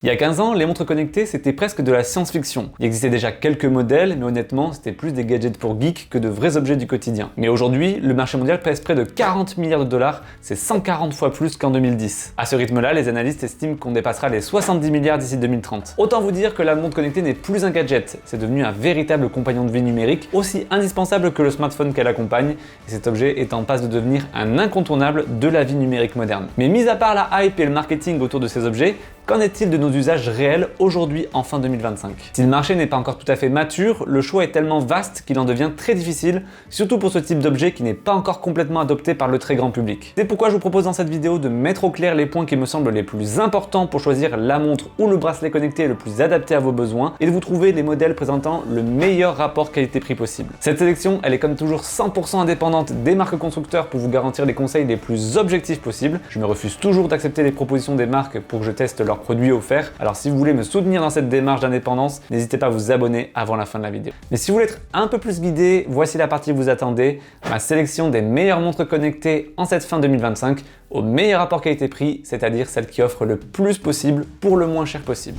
Il y a 15 ans, les montres connectées, c'était presque de la science-fiction. Il existait déjà quelques modèles, mais honnêtement, c'était plus des gadgets pour geeks que de vrais objets du quotidien. Mais aujourd'hui, le marché mondial pèse près de 40 milliards de dollars, c'est 140 fois plus qu'en 2010. À ce rythme-là, les analystes estiment qu'on dépassera les 70 milliards d'ici 2030. Autant vous dire que la montre connectée n'est plus un gadget, c'est devenu un véritable compagnon de vie numérique, aussi indispensable que le smartphone qu'elle accompagne, et cet objet est en passe de devenir un incontournable de la vie numérique moderne. Mais mis à part la hype et le marketing autour de ces objets, qu'en est-il de nos usages réels aujourd'hui en fin 2025? Si le marché n'est pas encore tout à fait mature, le choix est tellement vaste qu'il en devient très difficile, surtout pour ce type d'objet qui n'est pas encore complètement adopté par le très grand public. C'est pourquoi je vous propose dans cette vidéo de mettre au clair les points qui me semblent les plus importants pour choisir la montre ou le bracelet connecté le plus adapté à vos besoins et de vous trouver les modèles présentant le meilleur rapport qualité-prix possible. Cette sélection, elle est comme toujours 100% indépendante des marques constructeurs pour vous garantir les conseils les plus objectifs possibles. Je me refuse toujours d'accepter les propositions des marques pour que je teste leurs produits offerts. Alors si vous voulez me soutenir dans cette démarche d'indépendance, n'hésitez pas à vous abonner avant la fin de la vidéo. Mais si vous voulez être un peu plus guidé, voici la partie que vous attendez, ma sélection des meilleures montres connectées en cette fin 2025 au meilleur rapport qualité-prix, c'est-à-dire celles qui offrent le plus possible pour le moins cher possible.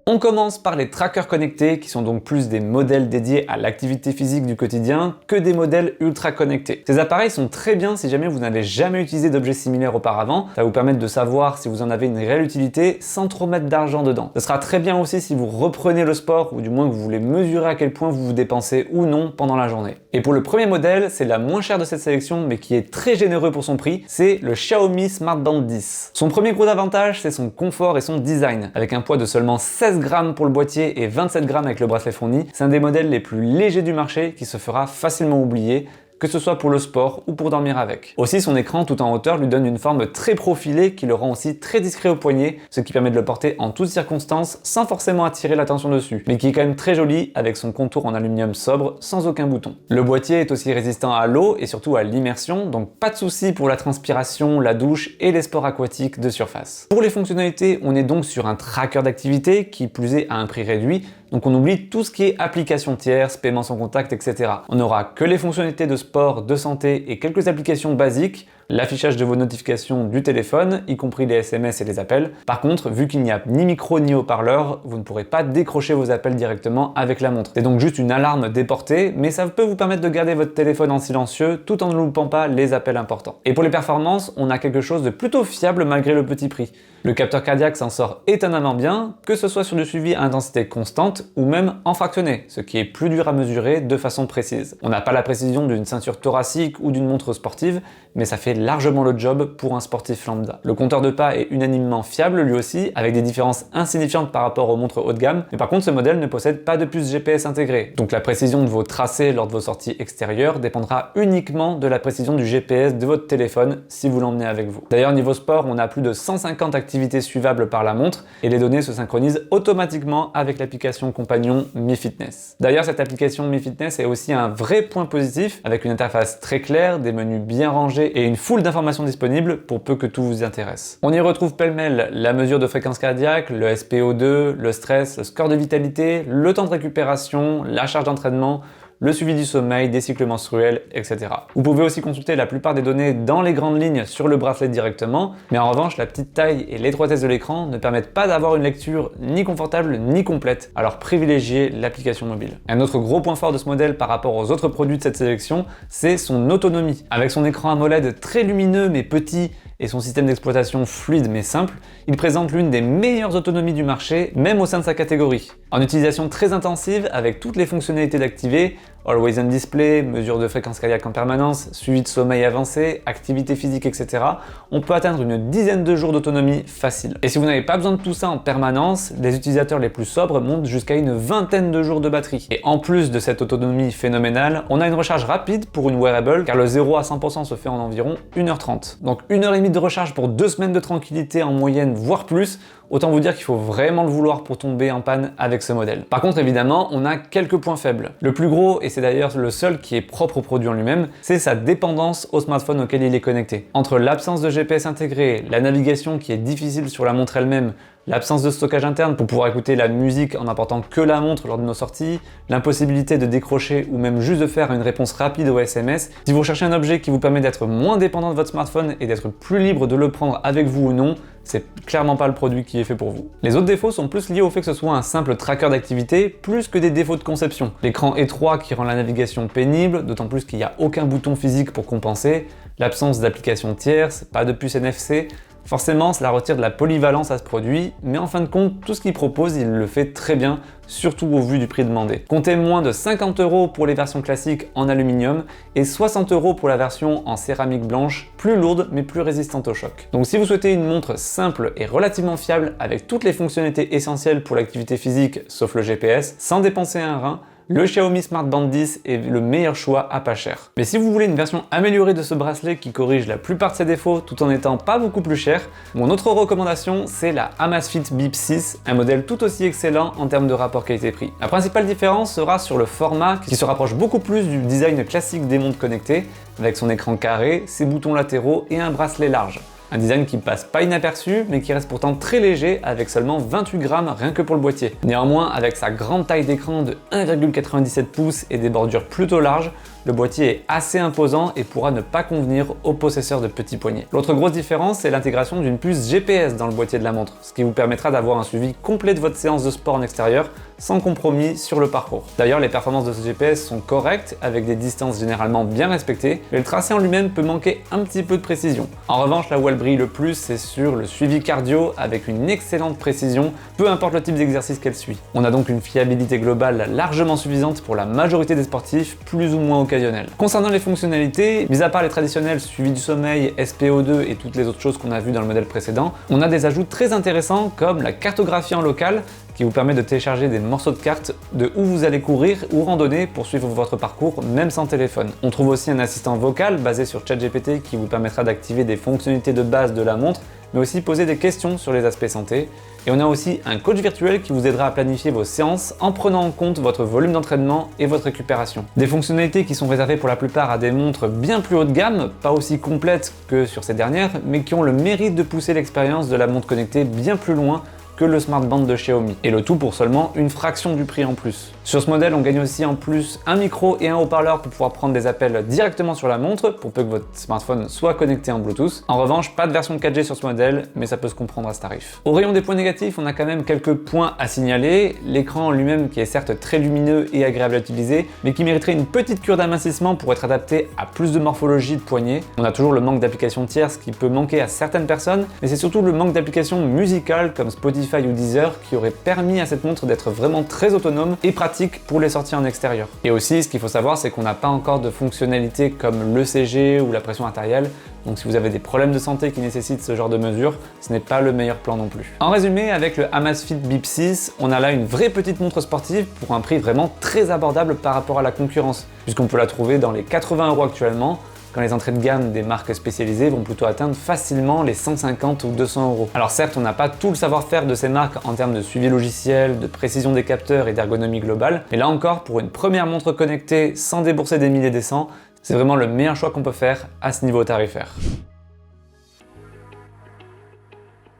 On commence par les trackers connectés qui sont donc plus des modèles dédiés à l'activité physique du quotidien que des modèles ultra connectés. Ces appareils sont très bien si jamais vous n'avez jamais utilisé d'objets similaires auparavant, ça va vous permettre de savoir si vous en avez une réelle utilité sans trop mettre d'argent dedans. Ce sera très bien aussi si vous reprenez le sport ou du moins que vous voulez mesurer à quel point vous vous dépensez ou non pendant la journée. Et pour le premier modèle, c'est la moins chère de cette sélection mais qui est très généreux pour son prix, c'est le Xiaomi Smart Band 10. Son premier gros avantage, c'est son confort et son design. Avec un poids de seulement 16 grammes pour le boîtier et 27 grammes avec le bracelet fourni, c'est un des modèles les plus légers du marché qui se fera facilement oublier, que ce soit pour le sport ou pour dormir avec. Aussi, son écran tout en hauteur lui donne une forme très profilée qui le rend aussi très discret au poignet, ce qui permet de le porter en toutes circonstances sans forcément attirer l'attention dessus, mais qui est quand même très joli avec son contour en aluminium sobre sans aucun bouton. Le boîtier est aussi résistant à l'eau et surtout à l'immersion, donc pas de souci pour la transpiration, la douche et les sports aquatiques de surface. Pour les fonctionnalités, on est donc sur un tracker d'activité qui plus est à un prix réduit, donc on oublie tout ce qui est applications tierces, paiement sans contact, etc. On n'aura que les fonctionnalités de sport, de santé et quelques applications basiques, l'affichage de vos notifications du téléphone, y compris les SMS et les appels. Par contre, vu qu'il n'y a ni micro ni haut-parleur, vous ne pourrez pas décrocher vos appels directement avec la montre. C'est donc juste une alarme déportée, mais ça peut vous permettre de garder votre téléphone en silencieux tout en ne loupant pas les appels importants. Et pour les performances, on a quelque chose de plutôt fiable malgré le petit prix. Le capteur cardiaque s'en sort étonnamment bien, que ce soit sur du suivi à intensité constante ou même en fractionné, ce qui est plus dur à mesurer de façon précise. On n'a pas la précision d'une ceinture thoracique ou d'une montre sportive, mais ça fait largement le job pour un sportif lambda. Le compteur de pas est unanimement fiable lui aussi, avec des différences insignifiantes par rapport aux montres haut de gamme, mais par contre ce modèle ne possède pas de puce GPS intégrée. Donc la précision de vos tracés lors de vos sorties extérieures dépendra uniquement de la précision du GPS de votre téléphone si vous l'emmenez avec vous. D'ailleurs niveau sport, on a plus de 150 activités suivables par la montre et les données se synchronisent automatiquement avec l'application compagnon Mi Fitness. D'ailleurs cette application Mi Fitness est aussi un vrai point positif avec une interface très claire, des menus bien rangés et une foule d'informations disponibles pour peu que tout vous intéresse. On y retrouve pêle-mêle la mesure de fréquence cardiaque, le SpO2, le stress, le score de vitalité, le temps de récupération, la charge d'entraînement, le suivi du sommeil, des cycles menstruels, etc. Vous pouvez aussi consulter la plupart des données dans les grandes lignes sur le bracelet directement, mais en revanche, la petite taille et l'étroitesse de l'écran ne permettent pas d'avoir une lecture ni confortable ni complète, alors privilégiez l'application mobile. Un autre gros point fort de ce modèle par rapport aux autres produits de cette sélection, c'est son autonomie. Avec son écran AMOLED très lumineux mais petit, et son système d'exploitation fluide mais simple, il présente l'une des meilleures autonomies du marché, même au sein de sa catégorie. En utilisation très intensive, avec toutes les fonctionnalités d'activer, Always on Display, mesure de fréquence cardiaque en permanence, suivi de sommeil avancé, activité physique, etc., on peut atteindre une dizaine de jours d'autonomie facile. Et si vous n'avez pas besoin de tout ça en permanence, les utilisateurs les plus sobres montent jusqu'à une vingtaine de jours de batterie. Et en plus de cette autonomie phénoménale, on a une recharge rapide pour une wearable, car le 0 à 100% se fait en environ 1h30. Donc 1h30 de recharge pour 2 semaines de tranquillité en moyenne, voire plus. Autant vous dire qu'il faut vraiment le vouloir pour tomber en panne avec ce modèle. Par contre, évidemment, on a quelques points faibles. Le plus gros, et c'est d'ailleurs le seul qui est propre au produit en lui-même, c'est sa dépendance au smartphone auquel il est connecté. Entre l'absence de GPS intégré, la navigation qui est difficile sur la montre elle-même, l'absence de stockage interne pour pouvoir écouter la musique en n'apportant que la montre lors de nos sorties, l'impossibilité de décrocher ou même juste de faire une réponse rapide aux SMS, si vous recherchez un objet qui vous permet d'être moins dépendant de votre smartphone et d'être plus libre de le prendre avec vous ou non, c'est clairement pas le produit qui est fait pour vous. Les autres défauts sont plus liés au fait que ce soit un simple tracker d'activité, plus que des défauts de conception. L'écran étroit qui rend la navigation pénible, d'autant plus qu'il n'y a aucun bouton physique pour compenser, l'absence d'application tierce, pas de puce NFC. Forcément, cela retire de la polyvalence à ce produit, mais en fin de compte, tout ce qu'il propose, il le fait très bien, surtout au vu du prix demandé. Comptez moins de 50 € pour les versions classiques en aluminium et 60 € pour la version en céramique blanche, plus lourde mais plus résistante au choc. Donc si vous souhaitez une montre simple et relativement fiable avec toutes les fonctionnalités essentielles pour l'activité physique, sauf le GPS, sans dépenser un rein, le Xiaomi Smart Band 10 est le meilleur choix à pas cher. Mais si vous voulez une version améliorée de ce bracelet qui corrige la plupart de ses défauts tout en étant pas beaucoup plus cher, mon autre recommandation c'est la Amazfit Bip 6, un modèle tout aussi excellent en termes de rapport qualité-prix. La principale différence sera sur le format qui se rapproche beaucoup plus du design classique des montres connectées, avec son écran carré, ses boutons latéraux et un bracelet large. Un design qui passe pas inaperçu, mais qui reste pourtant très léger avec seulement 28 grammes rien que pour le boîtier. Néanmoins, avec sa grande taille d'écran de 1,97 pouces et des bordures plutôt larges, le boîtier est assez imposant et pourra ne pas convenir aux possesseurs de petits poignets. L'autre grosse différence, c'est l'intégration d'une puce GPS dans le boîtier de la montre, ce qui vous permettra d'avoir un suivi complet de votre séance de sport en extérieur, sans compromis sur le parcours. D'ailleurs, les performances de ce GPS sont correctes, avec des distances généralement bien respectées, mais le tracé en lui-même peut manquer un petit peu de précision. En revanche, là où elle brille le plus, c'est sur le suivi cardio, avec une excellente précision, peu importe le type d'exercice qu'elle suit. On a donc une fiabilité globale largement suffisante pour la majorité des sportifs, plus ou moins occasionnels. Concernant les fonctionnalités, mis à part les traditionnels suivi du sommeil, SPO2 et toutes les autres choses qu'on a vues dans le modèle précédent, on a des ajouts très intéressants comme la cartographie en local, qui vous permet de télécharger des morceaux de cartes de où vous allez courir ou randonner pour suivre votre parcours même sans téléphone. On trouve aussi un assistant vocal basé sur ChatGPT qui vous permettra d'activer des fonctionnalités de base de la montre, mais aussi poser des questions sur les aspects santé. Et on a aussi un coach virtuel qui vous aidera à planifier vos séances en prenant en compte votre volume d'entraînement et votre récupération. Des fonctionnalités qui sont réservées pour la plupart à des montres bien plus haut de gamme, pas aussi complètes que sur ces dernières, mais qui ont le mérite de pousser l'expérience de la montre connectée bien plus loin que le Smart Band de Xiaomi, et le tout pour seulement une fraction du prix en plus. Sur ce modèle, on gagne aussi en plus un micro et un haut-parleur pour pouvoir prendre des appels directement sur la montre, pour peu que votre smartphone soit connecté en Bluetooth. En revanche, pas de version 4G sur ce modèle, mais ça peut se comprendre à ce tarif. Au rayon des points négatifs, on a quand même quelques points à signaler. L'écran lui-même qui est certes très lumineux et agréable à utiliser, mais qui mériterait une petite cure d'amincissement pour être adapté à plus de morphologie de poignet. On a toujours le manque d'applications tierces qui peut manquer à certaines personnes, mais c'est surtout le manque d'applications musicales comme Spotify ou Deezer qui aurait permis à cette montre d'être vraiment très autonome et pratique pour les sorties en extérieur. Et aussi, ce qu'il faut savoir, c'est qu'on n'a pas encore de fonctionnalités comme l'ECG ou la pression artérielle, donc si vous avez des problèmes de santé qui nécessitent ce genre de mesures, ce n'est pas le meilleur plan non plus. En résumé, avec le Amazfit Bip 6, on a là une vraie petite montre sportive pour un prix vraiment très abordable par rapport à la concurrence, puisqu'on peut la trouver dans les 80 € actuellement, quand les entrées de gamme des marques spécialisées vont plutôt atteindre facilement les 150 ou 200 €. Alors certes, on n'a pas tout le savoir-faire de ces marques en termes de suivi logiciel, de précision des capteurs et d'ergonomie globale, mais là encore, pour une première montre connectée sans débourser des milliers et des cents, c'est vraiment le meilleur choix qu'on peut faire à ce niveau tarifaire.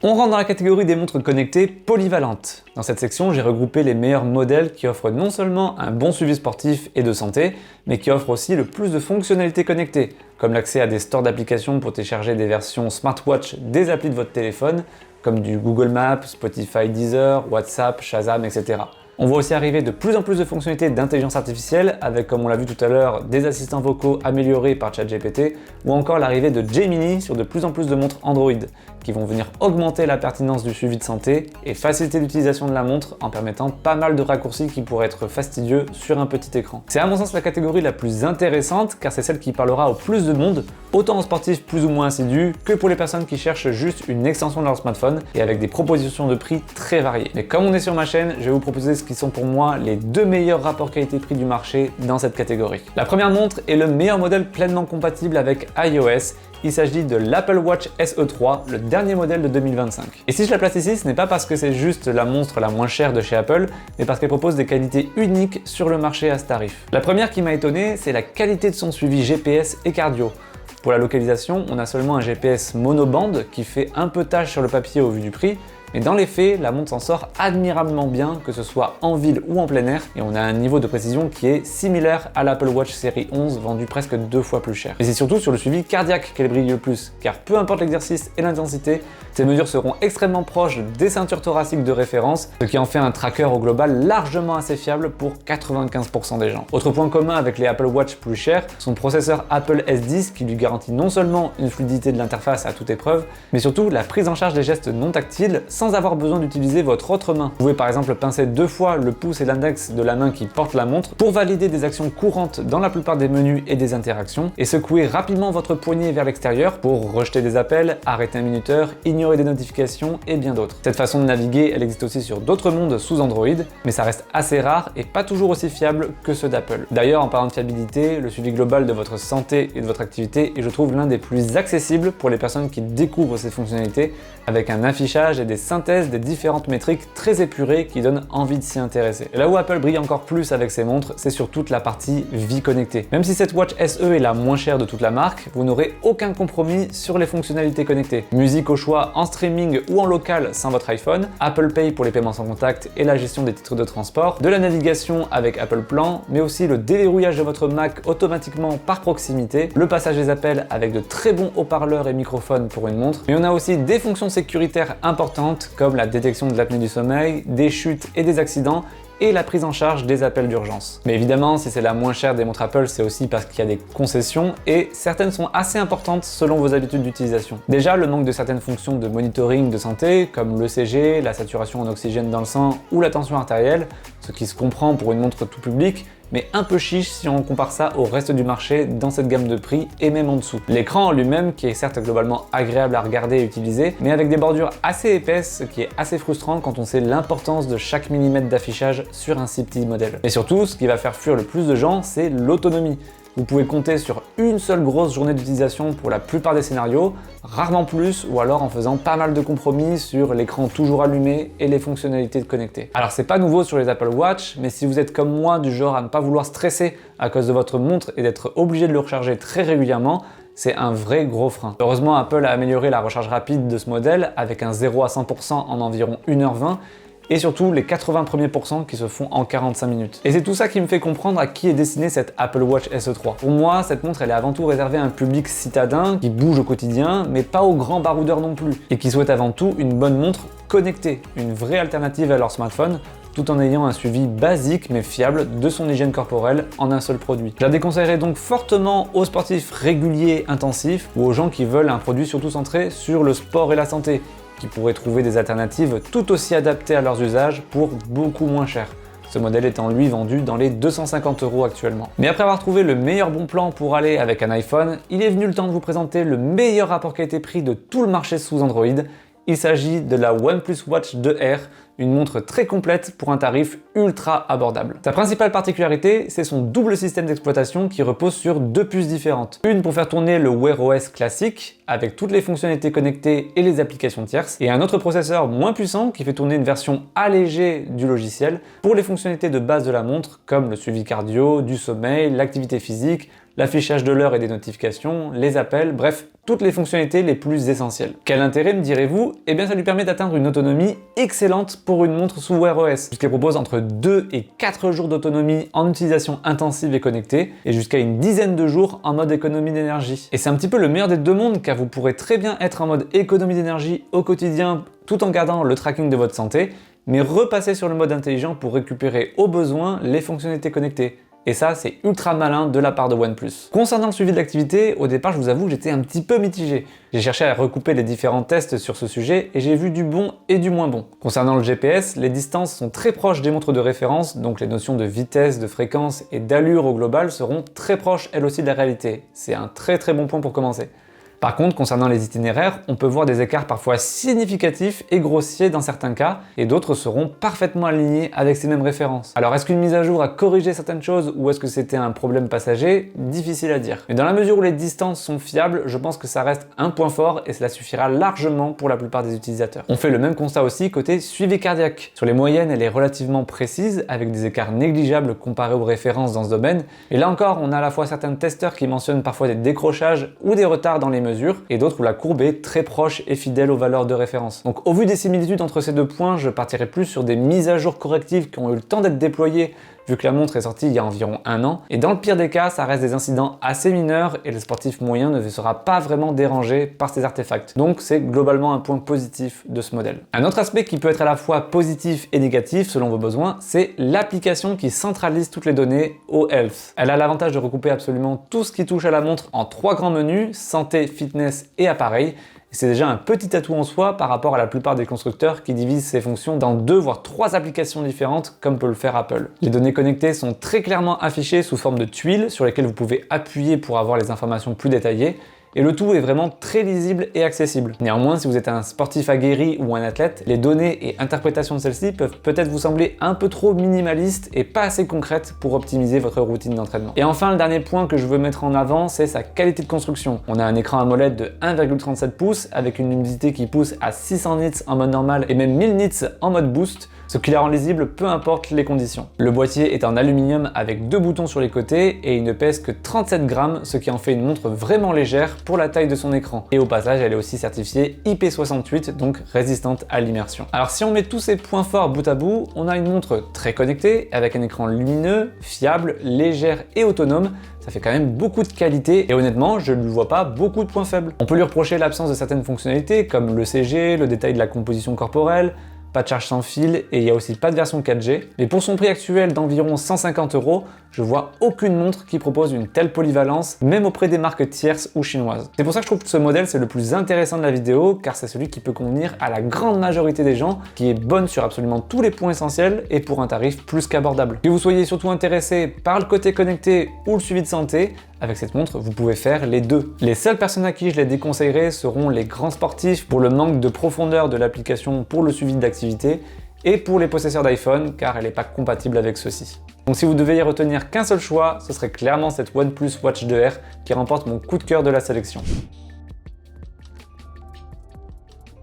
On rentre dans la catégorie des montres connectées polyvalentes. Dans cette section, j'ai regroupé les meilleurs modèles qui offrent non seulement un bon suivi sportif et de santé, mais qui offrent aussi le plus de fonctionnalités connectées, comme l'accès à des stores d'applications pour télécharger des versions smartwatch des applis de votre téléphone, comme du Google Maps, Spotify, Deezer, WhatsApp, Shazam, etc. On voit aussi arriver de plus en plus de fonctionnalités d'intelligence artificielle avec, comme on l'a vu tout à l'heure, des assistants vocaux améliorés par ChatGPT ou encore l'arrivée de Gemini sur de plus en plus de montres Android qui vont venir augmenter la pertinence du suivi de santé et faciliter l'utilisation de la montre en permettant pas mal de raccourcis qui pourraient être fastidieux sur un petit écran. C'est à mon sens la catégorie la plus intéressante car c'est celle qui parlera au plus de monde, autant aux sportifs plus ou moins assidus que pour les personnes qui cherchent juste une extension de leur smartphone et avec des propositions de prix très variées. Mais comme on est sur ma chaîne, je vais vous proposer ce qui sont pour moi les deux meilleurs rapports qualité-prix du marché dans cette catégorie. La première montre est le meilleur modèle pleinement compatible avec iOS. Il s'agit de l'Apple Watch SE3, le dernier modèle de 2025. Et si je la place ici, ce n'est pas parce que c'est juste la montre la moins chère de chez Apple, mais parce qu'elle propose des qualités uniques sur le marché à ce tarif. La première qui m'a étonné, c'est la qualité de son suivi GPS et cardio. Pour la localisation, on a seulement un GPS monobande qui fait un peu tâche sur le papier au vu du prix, Mais dans les faits, la montre s'en sort admirablement bien, que ce soit en ville ou en plein air, et on a un niveau de précision qui est similaire à l'Apple Watch série 11, vendu presque 2 fois plus cher. Mais c'est surtout sur le suivi cardiaque qu'elle brille le plus, car peu importe l'exercice et l'intensité, ces mesures seront extrêmement proches des ceintures thoraciques de référence, ce qui en fait un tracker au global largement assez fiable pour 95% des gens. Autre point commun avec les Apple Watch plus chers, son processeur Apple S10 qui lui garantit non seulement une fluidité de l'interface à toute épreuve, mais surtout la prise en charge des gestes non tactiles sans avoir besoin d'utiliser votre autre main. Vous pouvez par exemple pincer 2 fois le pouce et l'index de la main qui porte la montre pour valider des actions courantes dans la plupart des menus et des interactions, et secouer rapidement votre poignet vers l'extérieur pour rejeter des appels, arrêter un minuteur, ignorer des notifications et bien d'autres. Cette façon de naviguer, elle existe aussi sur d'autres mondes sous Android, mais ça reste assez rare et pas toujours aussi fiable que ceux d'Apple. D'ailleurs, en parlant de fiabilité, le suivi global de votre santé et de votre activité est, je trouve, l'un des plus accessibles pour les personnes qui découvrent ces fonctionnalités, avec un affichage et des synthèses des différentes métriques très épurées qui donnent envie de s'y intéresser. Et là où Apple brille encore plus avec ses montres, c'est sur toute la partie vie connectée. Même si cette Watch SE est la moins chère de toute la marque, vous n'aurez aucun compromis sur les fonctionnalités connectées. Musique au choix en streaming ou en local sans votre iPhone, Apple Pay pour les paiements sans contact et la gestion des titres de transport, de la navigation avec Apple Plan, mais aussi le déverrouillage de votre Mac automatiquement par proximité, le passage des appels avec de très bons haut-parleurs et microphones pour une montre, mais on a aussi des fonctions sécuritaires importantes comme la détection de l'apnée du sommeil, des chutes et des accidents, et la prise en charge des appels d'urgence. Mais évidemment, si c'est la moins chère des montres Apple, c'est aussi parce qu'il y a des concessions et certaines sont assez importantes selon vos habitudes d'utilisation. Déjà, le manque de certaines fonctions de monitoring de santé, comme l'ECG, la saturation en oxygène dans le sang ou la tension artérielle, ce qui se comprend pour une montre tout public, mais un peu chiche si on compare ça au reste du marché dans cette gamme de prix et même en dessous. L'écran en lui-même, qui est certes globalement agréable à regarder et utiliser, mais avec des bordures assez épaisses, ce qui est assez frustrant quand on sait l'importance de chaque millimètre d'affichage sur un si petit modèle. Et surtout, ce qui va faire fuir le plus de gens, c'est l'autonomie. Vous pouvez compter sur une seule grosse journée d'utilisation pour la plupart des scénarios, rarement plus, ou alors en faisant pas mal de compromis sur l'écran toujours allumé et les fonctionnalités de connecter. Alors c'est pas nouveau sur les Apple Watch, mais si vous êtes comme moi du genre à ne pas vouloir stresser à cause de votre montre et d'être obligé de le recharger très régulièrement, c'est un vrai gros frein. Heureusement, Apple a amélioré la recharge rapide de ce modèle avec un 0 à 100% en environ 1h20, et surtout les 80 premiers pourcents qui se font en 45 minutes. Et c'est tout ça qui me fait comprendre à qui est destinée cette Apple Watch SE3. Pour moi, cette montre elle est avant tout réservée à un public citadin qui bouge au quotidien, mais pas aux grands baroudeurs non plus, et qui souhaite avant tout une bonne montre connectée, une vraie alternative à leur smartphone, tout en ayant un suivi basique mais fiable de son hygiène corporelle en un seul produit. Je la déconseillerais donc fortement aux sportifs réguliers intensifs ou aux gens qui veulent un produit surtout centré sur le sport et la santé, qui pourraient trouver des alternatives tout aussi adaptées à leurs usages pour beaucoup moins cher. Ce modèle étant lui vendu dans les 250 € actuellement. Mais après avoir trouvé le meilleur bon plan pour aller avec un iPhone, il est venu le temps de vous présenter le meilleur rapport qualité-prix de tout le marché sous Android. Il s'agit de la OnePlus Watch 2R, une montre très complète pour un tarif ultra abordable. Sa principale particularité, c'est son double système d'exploitation qui repose sur 2 puces différentes. Une pour faire tourner le Wear OS classique, avec toutes les fonctionnalités connectées et les applications tierces, et un autre processeur moins puissant qui fait tourner une version allégée du logiciel pour les fonctionnalités de base de la montre, comme le suivi cardio, du sommeil, l'activité physique, l'affichage de l'heure et des notifications, les appels, bref, toutes les fonctionnalités les plus essentielles. Quel intérêt me direz-vous? Eh bien ça lui permet d'atteindre une autonomie excellente pour une montre sous Wear OS, puisqu'elle propose entre 2 et 4 jours d'autonomie en utilisation intensive et connectée, et jusqu'à une dizaine de jours en mode économie d'énergie. Et c'est un petit peu le meilleur des deux mondes, car vous pourrez très bien être en mode économie d'énergie au quotidien tout en gardant le tracking de votre santé, mais repasser sur le mode intelligent pour récupérer au besoin les fonctionnalités connectées. Et ça, c'est ultra malin de la part de OnePlus. Concernant le suivi de l'activité, au départ, je vous avoue que j'étais un petit peu mitigé. J'ai cherché à recouper les différents tests sur ce sujet et j'ai vu du bon et du moins bon. Concernant le GPS, les distances sont très proches des montres de référence, donc les notions de vitesse, de fréquence et d'allure au global seront très proches elles aussi de la réalité. C'est un très bon point pour commencer. Par contre, concernant les itinéraires, on peut voir des écarts parfois significatifs et grossiers dans certains cas, et d'autres seront parfaitement alignés avec ces mêmes références. Alors est-ce qu'une mise à jour a corrigé certaines choses ou est-ce que c'était un problème passager? Difficile à dire. Mais dans la mesure où les distances sont fiables, je pense que ça reste un point fort et cela suffira largement pour la plupart des utilisateurs. On fait le même constat aussi côté suivi cardiaque. Sur les moyennes, elle est relativement précise, avec des écarts négligeables comparés aux références dans ce domaine, et là encore, on a à la fois certains testeurs qui mentionnent parfois des décrochages ou des retards dans les menus, mesure, et d'autres où la courbe est très proche et fidèle aux valeurs de référence. Donc au vu des similitudes entre ces deux points, je partirai plus sur des mises à jour correctives qui ont eu le temps d'être déployées vu que la montre est sortie il y a environ un an. Et dans le pire des cas, ça reste des incidents assez mineurs et le sportif moyen ne sera pas vraiment dérangé par ces artefacts. Donc c'est globalement un point positif de ce modèle. Un autre aspect qui peut être à la fois positif et négatif selon vos besoins, c'est l'application qui centralise toutes les données au Health. Elle a l'avantage de regrouper absolument tout ce qui touche à la montre en 3 grands menus, santé, fitness et appareil. C'est déjà un petit atout en soi par rapport à la plupart des constructeurs qui divisent ces fonctions dans 2 voire 3 applications différentes comme peut le faire Apple. Les données connectées sont très clairement affichées sous forme de tuiles sur lesquelles vous pouvez appuyer pour avoir les informations plus détaillées. Et le tout est vraiment très lisible et accessible. Néanmoins, si vous êtes un sportif aguerri ou un athlète, les données et interprétations de celles-ci peuvent peut-être vous sembler un peu trop minimalistes et pas assez concrètes pour optimiser votre routine d'entraînement. Et enfin, le dernier point que je veux mettre en avant, c'est sa qualité de construction. On a un écran AMOLED de 1,37 pouces avec une luminosité qui pousse à 600 nits en mode normal et même 1000 nits en mode boost, ce qui la rend lisible peu importe les conditions. Le boîtier est en aluminium avec 2 boutons sur les côtés et il ne pèse que 37 grammes, ce qui en fait une montre vraiment légère pour la taille de son écran. Et au passage, elle est aussi certifiée IP68, donc résistante à l'immersion. Alors si on met tous ces points forts bout à bout, on a une montre très connectée, avec un écran lumineux, fiable, légère et autonome. Ça fait quand même beaucoup de qualité et honnêtement, je ne lui vois pas beaucoup de points faibles. On peut lui reprocher l'absence de certaines fonctionnalités comme l'ECG, le détail de la composition corporelle, pas de charge sans fil et il n'y a aussi pas de version 4G. Mais pour son prix actuel d'environ 150 €, je vois aucune montre qui propose une telle polyvalence, même auprès des marques tierces ou chinoises. C'est pour ça que je trouve que ce modèle c'est le plus intéressant de la vidéo, car c'est celui qui peut convenir à la grande majorité des gens, qui est bonne sur absolument tous les points essentiels et pour un tarif plus qu'abordable. Que vous soyez surtout intéressé par le côté connecté ou le suivi de santé, avec cette montre, vous pouvez faire les deux. Les seules personnes à qui je les déconseillerais seront les grands sportifs pour le manque de profondeur de l'application pour le suivi d'activité et pour les possesseurs d'iPhone car elle n'est pas compatible avec ceux-ci. Donc si vous deviez retenir qu'un seul choix, ce serait clairement cette OnePlus Watch 2R qui remporte mon coup de cœur de la sélection.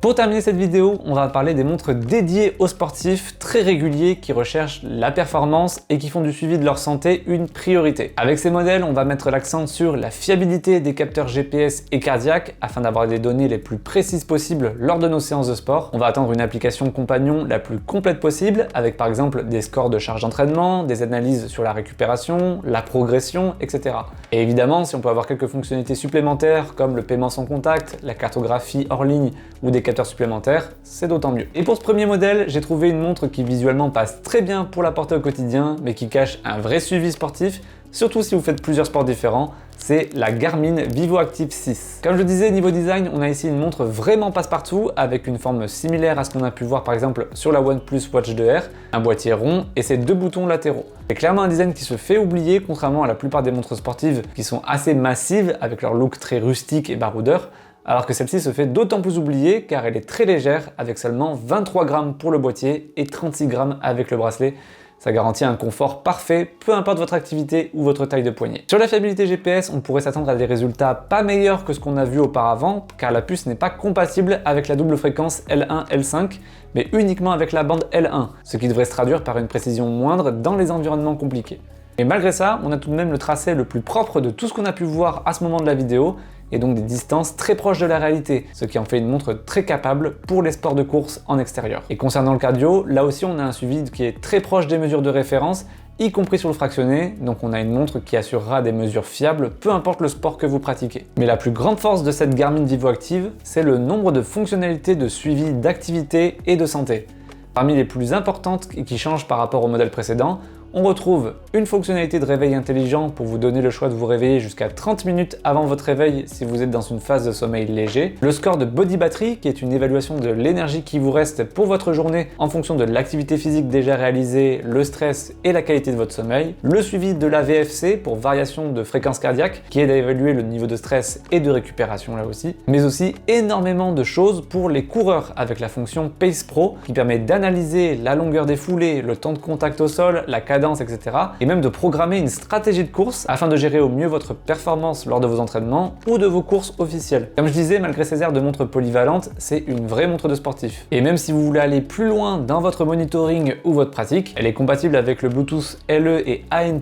Pour terminer cette vidéo, on va parler des montres dédiées aux sportifs très réguliers qui recherchent la performance et qui font du suivi de leur santé une priorité. Avec ces modèles, on va mettre l'accent sur la fiabilité des capteurs GPS et cardiaques afin d'avoir des données les plus précises possibles lors de nos séances de sport. On va attendre une application compagnon la plus complète possible avec par exemple des scores de charge d'entraînement, des analyses sur la récupération, la progression, etc. Et évidemment, si on peut avoir quelques fonctionnalités supplémentaires comme le paiement sans contact, la cartographie hors ligne ou des capteurs supplémentaires, c'est d'autant mieux. Et pour ce premier modèle, j'ai trouvé une montre qui visuellement passe très bien pour la porter au quotidien, mais qui cache un vrai suivi sportif, surtout si vous faites plusieurs sports différents. C'est la Garmin VivoActive 6. Comme je le disais, niveau design, on a ici une montre vraiment passe-partout avec une forme similaire à ce qu'on a pu voir par exemple sur la OnePlus Watch 2R, un boîtier rond et ses 2 boutons latéraux. C'est clairement un design qui se fait oublier contrairement à la plupart des montres sportives qui sont assez massives avec leur look très rustique et baroudeur, alors que celle-ci se fait d'autant plus oublier car elle est très légère avec seulement 23 grammes pour le boîtier et 36 grammes avec le bracelet. Ça garantit un confort parfait, peu importe votre activité ou votre taille de poignet. Sur la fiabilité GPS, on pourrait s'attendre à des résultats pas meilleurs que ce qu'on a vu auparavant, car la puce n'est pas compatible avec la double fréquence L1-L5, mais uniquement avec la bande L1, ce qui devrait se traduire par une précision moindre dans les environnements compliqués. Et malgré ça, on a tout de même le tracé le plus propre de tout ce qu'on a pu voir à ce moment de la vidéo, et donc des distances très proches de la réalité, ce qui en fait une montre très capable pour les sports de course en extérieur. Et concernant le cardio, là aussi on a un suivi qui est très proche des mesures de référence, y compris sur le fractionné, donc on a une montre qui assurera des mesures fiables, peu importe le sport que vous pratiquez. Mais la plus grande force de cette Garmin VivoActive, c'est le nombre de fonctionnalités de suivi d'activité et de santé. Parmi les plus importantes et qui changent par rapport au modèle précédent, on retrouve une fonctionnalité de réveil intelligent pour vous donner le choix de vous réveiller jusqu'à 30 minutes avant votre réveil si vous êtes dans une phase de sommeil léger. Le score de Body Battery qui est une évaluation de l'énergie qui vous reste pour votre journée en fonction de l'activité physique déjà réalisée, le stress et la qualité de votre sommeil. Le suivi de la VFC pour variation de fréquence cardiaque qui aide à évaluer le niveau de stress et de récupération là aussi. Mais aussi énormément de choses pour les coureurs avec la fonction Pace Pro qui permet d'analyser la longueur des foulées, le temps de contact au sol, la cadence cadence, etc. Et même de programmer une stratégie de course afin de gérer au mieux votre performance lors de vos entraînements ou de vos courses officielles. Comme je disais, malgré ses airs de montre polyvalente, c'est une vraie montre de sportif. Et même si vous voulez aller plus loin dans votre monitoring ou votre pratique, elle est compatible avec le Bluetooth LE et ANT+,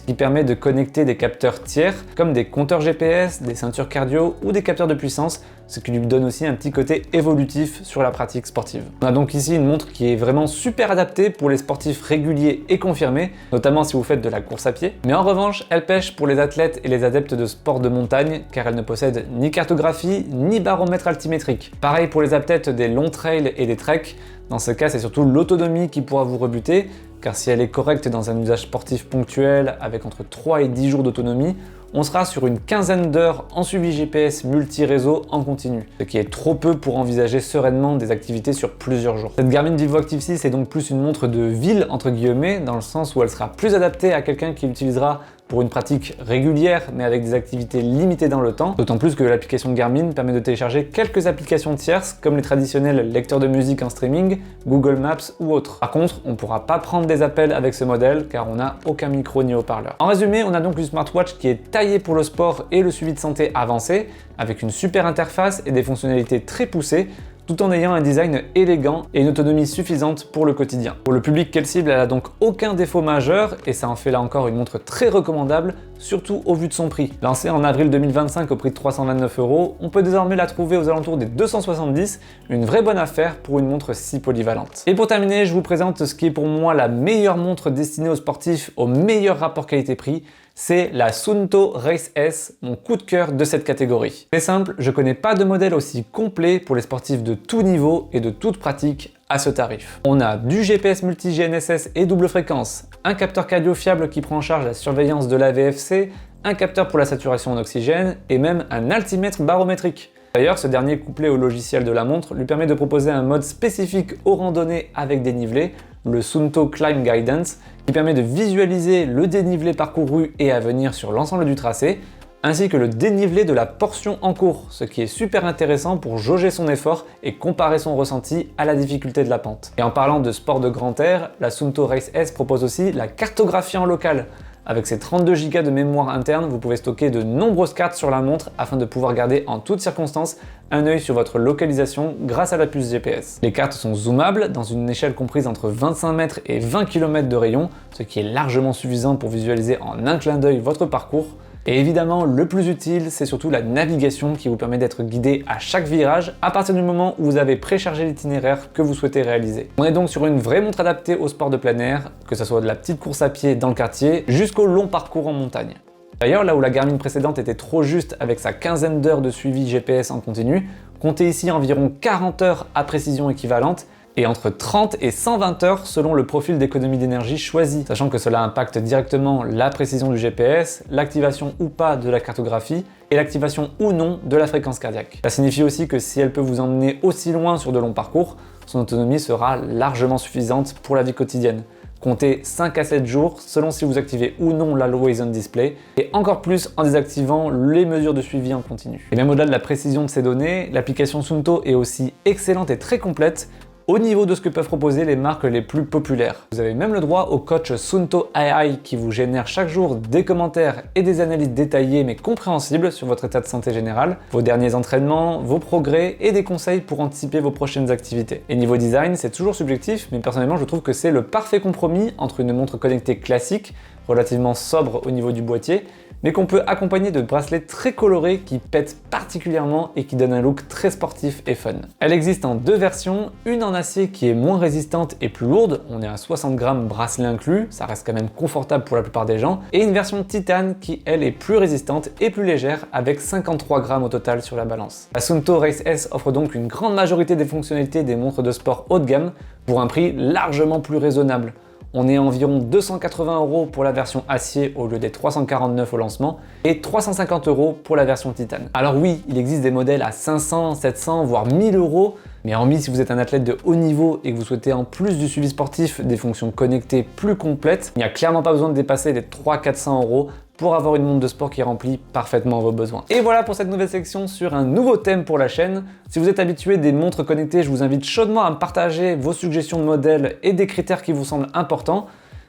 qui permet de connecter des capteurs tiers comme des compteurs GPS, des ceintures cardio ou des capteurs de puissance, ce qui lui donne aussi un petit côté évolutif sur la pratique sportive. On a donc ici une montre qui est vraiment super adaptée pour les sportifs réguliers et confirmés, notamment si vous faites de la course à pied. Mais en revanche, elle pêche pour les athlètes et les adeptes de sport de montagne, car elle ne possède ni cartographie, ni baromètre altimétrique. Pareil pour les athlètes des longs trails et des treks, dans ce cas c'est surtout l'autonomie qui pourra vous rebuter, car si elle est correcte dans un usage sportif ponctuel avec entre 3 et 10 jours d'autonomie, on sera sur une quinzaine d'heures en suivi GPS multi-réseau en continu, ce qui est trop peu pour envisager sereinement des activités sur plusieurs jours. Cette Garmin Vivoactive 6 est donc plus une montre de ville entre guillemets, dans le sens où elle sera plus adaptée à quelqu'un qui l'utilisera pour une pratique régulière mais avec des activités limitées dans le temps, d'autant plus que l'application Garmin permet de télécharger quelques applications tierces comme les traditionnels lecteurs de musique en streaming, Google Maps ou autres. Par contre, on ne pourra pas prendre des appels avec ce modèle car on n'a aucun micro ni haut-parleur. En résumé, on a donc une smartwatch qui est taillée pour le sport et le suivi de santé avancé, avec une super interface et des fonctionnalités très poussées, tout en ayant un design élégant et une autonomie suffisante pour le quotidien. Pour le public qu'elle cible, elle a donc aucun défaut majeur et ça en fait là encore une montre très recommandable, surtout au vu de son prix. Lancée en avril 2025 au prix de 329 €, on peut désormais la trouver aux alentours des 270, une vraie bonne affaire pour une montre si polyvalente. Et pour terminer, je vous présente ce qui est pour moi la meilleure montre destinée aux sportifs au meilleur rapport qualité-prix. C'est la Suunto Race S, mon coup de cœur de cette catégorie. C'est simple, je connais pas de modèle aussi complet pour les sportifs de tout niveau et de toute pratique à ce tarif. On a du GPS multi-GNSS et double fréquence, un capteur cardio fiable qui prend en charge la surveillance de l'AVFC, un capteur pour la saturation en oxygène et même un altimètre barométrique. D'ailleurs, ce dernier couplé au logiciel de la montre lui permet de proposer un mode spécifique aux randonnées avec dénivelé, le Suunto Climb Guidance, qui permet de visualiser le dénivelé parcouru et à venir sur l'ensemble du tracé, ainsi que le dénivelé de la portion en cours, ce qui est super intéressant pour jauger son effort et comparer son ressenti à la difficulté de la pente. Et en parlant de sport de grand air, la Suunto Race S propose aussi la cartographie en local. Avec ses 32 Go de mémoire interne, vous pouvez stocker de nombreuses cartes sur la montre afin de pouvoir garder en toutes circonstances un œil sur votre localisation grâce à la puce GPS. Les cartes sont zoomables dans une échelle comprise entre 25 mètres et 20 km de rayon, ce qui est largement suffisant pour visualiser en un clin d'œil votre parcours. Et évidemment, le plus utile, c'est surtout la navigation qui vous permet d'être guidé à chaque virage à partir du moment où vous avez préchargé l'itinéraire que vous souhaitez réaliser. On est donc sur une vraie montre adaptée au sport de plein air, que ce soit de la petite course à pied dans le quartier jusqu'au long parcours en montagne. D'ailleurs, là où la Garmin précédente était trop juste avec sa quinzaine d'heures de suivi GPS en continu, comptez ici environ 40 heures à précision équivalente, et entre 30 et 120 heures selon le profil d'économie d'énergie choisi, sachant que cela impacte directement la précision du GPS, l'activation ou pas de la cartographie et l'activation ou non de la fréquence cardiaque. Ça signifie aussi que si elle peut vous emmener aussi loin sur de longs parcours, son autonomie sera largement suffisante pour la vie quotidienne. Comptez 5 à 7 jours selon si vous activez ou non l'Always On Display et encore plus en désactivant les mesures de suivi en continu. Et même au-delà de la précision de ces données, l'application Suunto est aussi excellente et très complète au niveau de ce que peuvent proposer les marques les plus populaires. Vous avez même le droit au coach Suunto AI qui vous génère chaque jour des commentaires et des analyses détaillées mais compréhensibles sur votre état de santé général, vos derniers entraînements, vos progrès et des conseils pour anticiper vos prochaines activités. Et niveau design, c'est toujours subjectif, mais personnellement je trouve que c'est le parfait compromis entre une montre connectée classique, relativement sobre au niveau du boîtier, mais qu'on peut accompagner de bracelets très colorés qui pètent particulièrement et qui donnent un look très sportif et fun. Elle existe en deux versions, une en acier qui est moins résistante et plus lourde, on est à 60 grammes bracelet inclus, ça reste quand même confortable pour la plupart des gens, et une version titane qui elle est plus résistante et plus légère avec 53 grammes au total sur la balance. La Suunto Race S offre donc une grande majorité des fonctionnalités des montres de sport haut de gamme pour un prix largement plus raisonnable. On est à environ 280 € pour la version acier au lieu des 349 au lancement et 350 € pour la version titane. Alors oui, il existe des modèles à 500, 700 voire 1000 €, mais hormis si vous êtes un athlète de haut niveau et que vous souhaitez en plus du suivi sportif des fonctions connectées plus complètes, il n'y a clairement pas besoin de dépasser les 300-400 € pour avoir une montre de sport qui remplit parfaitement vos besoins. Et voilà pour cette nouvelle section sur un nouveau thème pour la chaîne. Si vous êtes habitué des montres connectées, je vous invite chaudement à me partager vos suggestions de modèles et des critères qui vous semblent importants.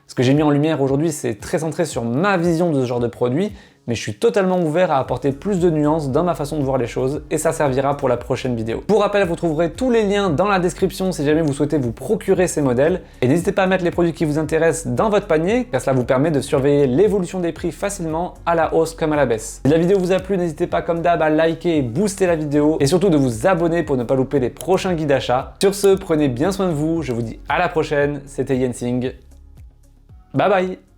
Ce que j'ai mis en lumière aujourd'hui, c'est très centré sur ma vision de ce genre de produit, mais je suis totalement ouvert à apporter plus de nuances dans ma façon de voir les choses, et ça servira pour la prochaine vidéo. Pour rappel, vous trouverez tous les liens dans la description si jamais vous souhaitez vous procurer ces modèles, et n'hésitez pas à mettre les produits qui vous intéressent dans votre panier, car cela vous permet de surveiller l'évolution des prix facilement, à la hausse comme à la baisse. Si la vidéo vous a plu, n'hésitez pas comme d'hab à liker et booster la vidéo, et surtout de vous abonner pour ne pas louper les prochains guides d'achat. Sur ce, prenez bien soin de vous, je vous dis à la prochaine, c'était Yensing. Bye bye.